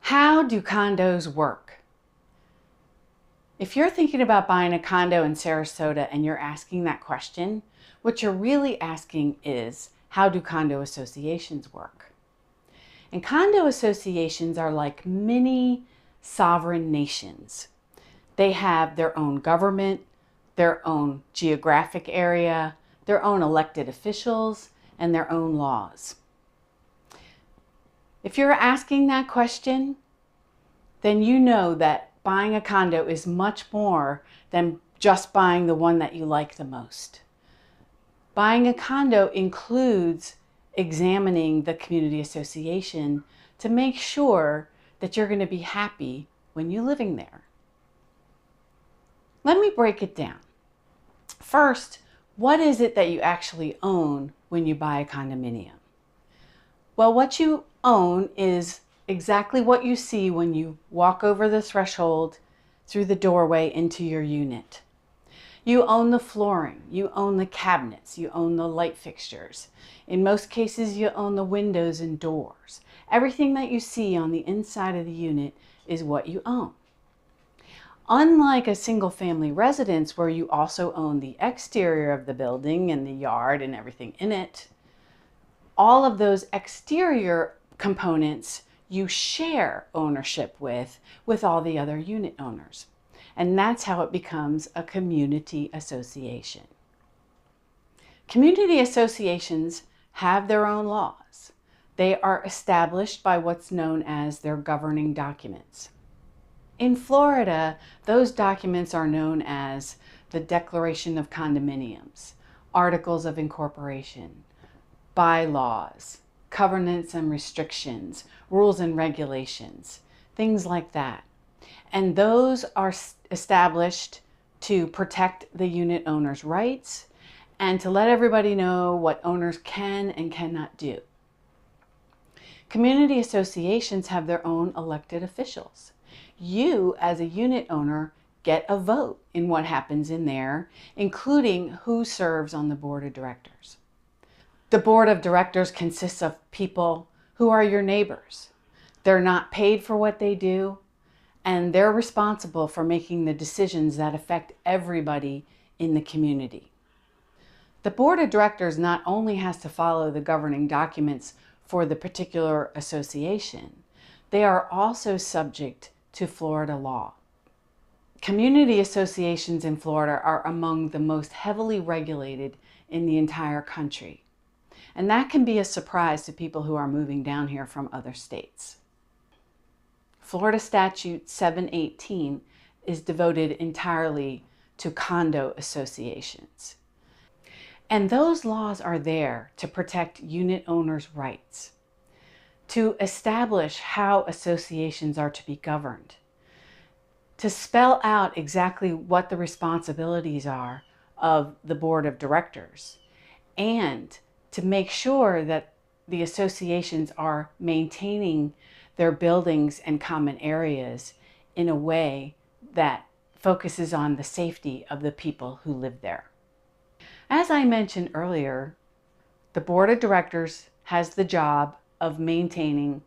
How do condos work? If you're thinking about buying a condo in Sarasota and you're asking that question, what you're really asking is, how do condo associations work? And condo associations are like mini sovereign nations. They have their own government, their own geographic area, their own elected officials, and their own laws. If you're asking that question, then you know that buying a condo is much more than just buying the one that you like the most. Buying a condo includes examining the community association to make sure that you're going to be happy when you're living there. Let me break it down. First, what is it that you actually own when you buy a condominium? Well, what you own is exactly what you see when you walk over the threshold through the doorway into your unit. You own the flooring, you own the cabinets, you own the light fixtures. In most cases, you own the windows and doors. Everything that you see on the inside of the unit is what you own. Unlike a single-family residence where you also own the exterior of the building and the yard and everything in it, all of those exterior components you share ownership with all the other unit owners. And that's how it becomes a community association. Community associations have their own laws. They are established by what's known as their governing documents. In Florida, those documents are known as the Declaration of Condominiums, Articles of Incorporation, bylaws, covenants and restrictions, rules and regulations, things like that. And those are established to protect the unit owner's rights and to let everybody know what owners can and cannot do. Community associations have their own elected officials. You, as a unit owner, get a vote in what happens in there, including who serves on the board of directors. The board of directors consists of people who are your neighbors. They're not paid for what they do, and they're responsible for making the decisions that affect everybody in the community. The board of directors not only has to follow the governing documents for the particular association, they are also subject to Florida law. Community associations in Florida are among the most heavily regulated in the entire country. And that can be a surprise to people who are moving down here from other states. Florida Statute 718 is devoted entirely to condo associations. And those laws are there to protect unit owners' rights, to establish how associations are to be governed, to spell out exactly what the responsibilities are of the board of directors, and to make sure that the associations are maintaining their buildings and common areas in a way that focuses on the safety of the people who live there. As I mentioned earlier, the board of directors has the job of maintaining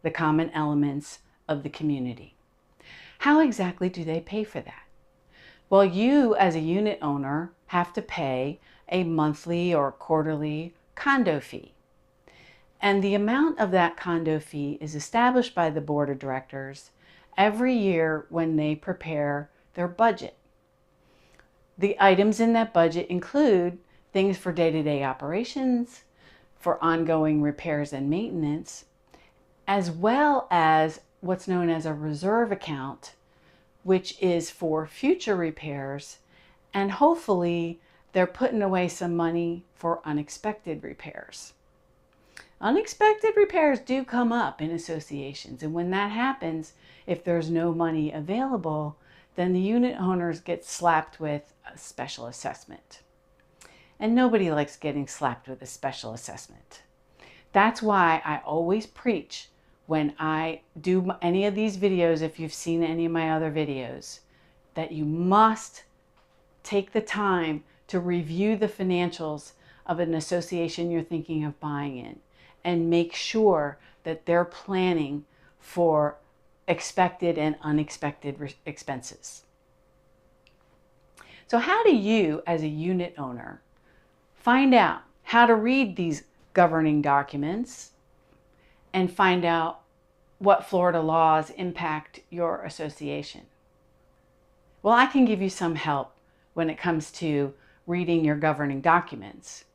the common elements of the community. How exactly do they pay for that? Well, you as a unit owner have to pay a monthly or quarterly condo fee. And the amount of that condo fee is established by the board of directors every year when they prepare their budget. The items in that budget include things for day-to-day operations, for ongoing repairs and maintenance, as well as what's known as a reserve account, which is for future repairs, and hopefully they're putting away some money for unexpected repairs. Unexpected repairs do come up in associations, and when that happens, if there's no money available, then the unit owners get slapped with a special assessment. And nobody likes getting slapped with a special assessment. That's why I always preach when I do any of these videos, if you've seen any of my other videos, that you must take the time to review the financials of an association you're thinking of buying in and make sure that they're planning for expected and unexpected expenses. So how do you, as a unit owner, find out how to read these governing documents and find out what Florida laws impact your association? Well, I can give you some help when it comes to reading your governing documents.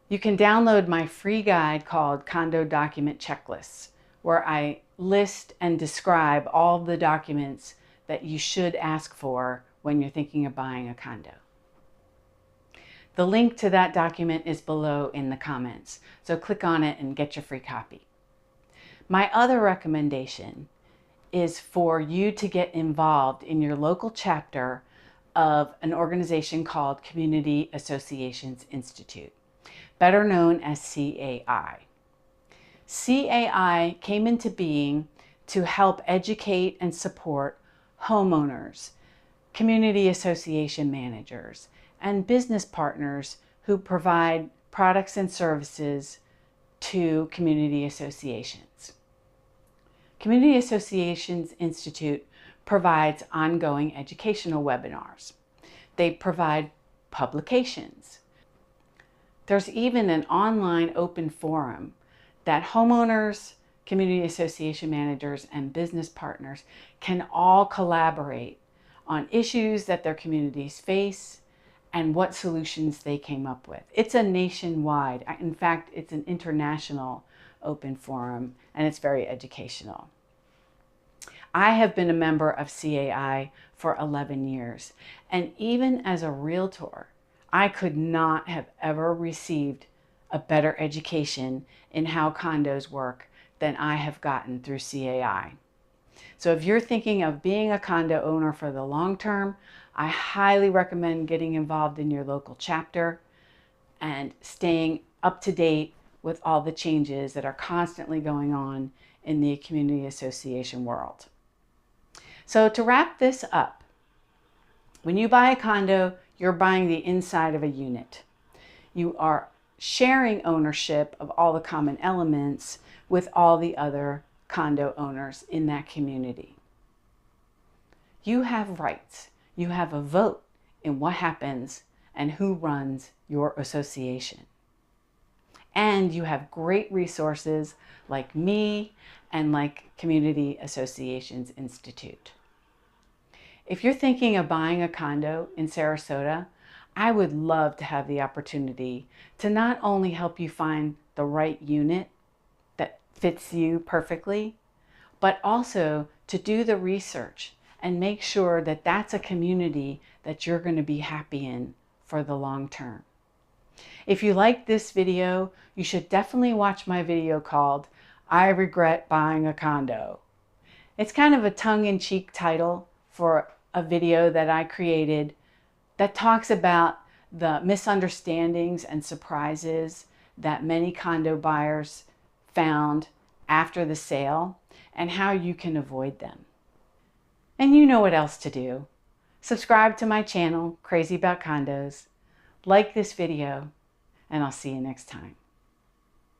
You can download my free guide called Condo Document Checklists, where I list and describe all the documents that you should ask for when you're thinking of buying a condo. The link to that document is below in the comments, so click on it and get your free copy. My other recommendation is for you to get involved in your local chapter of an organization called Community Associations Institute, better known as CAI. CAI came into being to help educate and support homeowners, community association managers, and business partners who provide products and services to community associations. Community Associations Institute provides ongoing educational webinars. They provide publications. There's even an online open forum that homeowners, community association managers, and business partners can all collaborate on issues that their communities face and what solutions they came up with. It's a nationwide, in fact, it's an international open forum, and it's very educational. I have been a member of CAI for 11 years, and even as a realtor, I could not have ever received a better education in how condos work than I have gotten through CAI. So if you're thinking of being a condo owner for the long term, I highly recommend getting involved in your local chapter and staying up to date with all the changes that are constantly going on in the community association world. So to wrap this up, when you buy a condo, you're buying the inside of a unit. You are sharing ownership of all the common elements with all the other condo owners in that community. You have rights. You have a vote in what happens and who runs your association. And you have great resources like me and like Community Associations Institute. If you're thinking of buying a condo in Sarasota, I would love to have the opportunity to not only help you find the right unit that fits you perfectly, but also to do the research and make sure that that's a community that you're going to be happy in for the long term. If you like this video, you should definitely watch my video called I Regret Buying a Condo. It's kind of a tongue-in-cheek title for a video that I created that talks about the misunderstandings and surprises that many condo buyers found after the sale and how you can avoid them. And you know what else to do. Subscribe to my channel, Crazy About Condos, like this video, and I'll see you next time.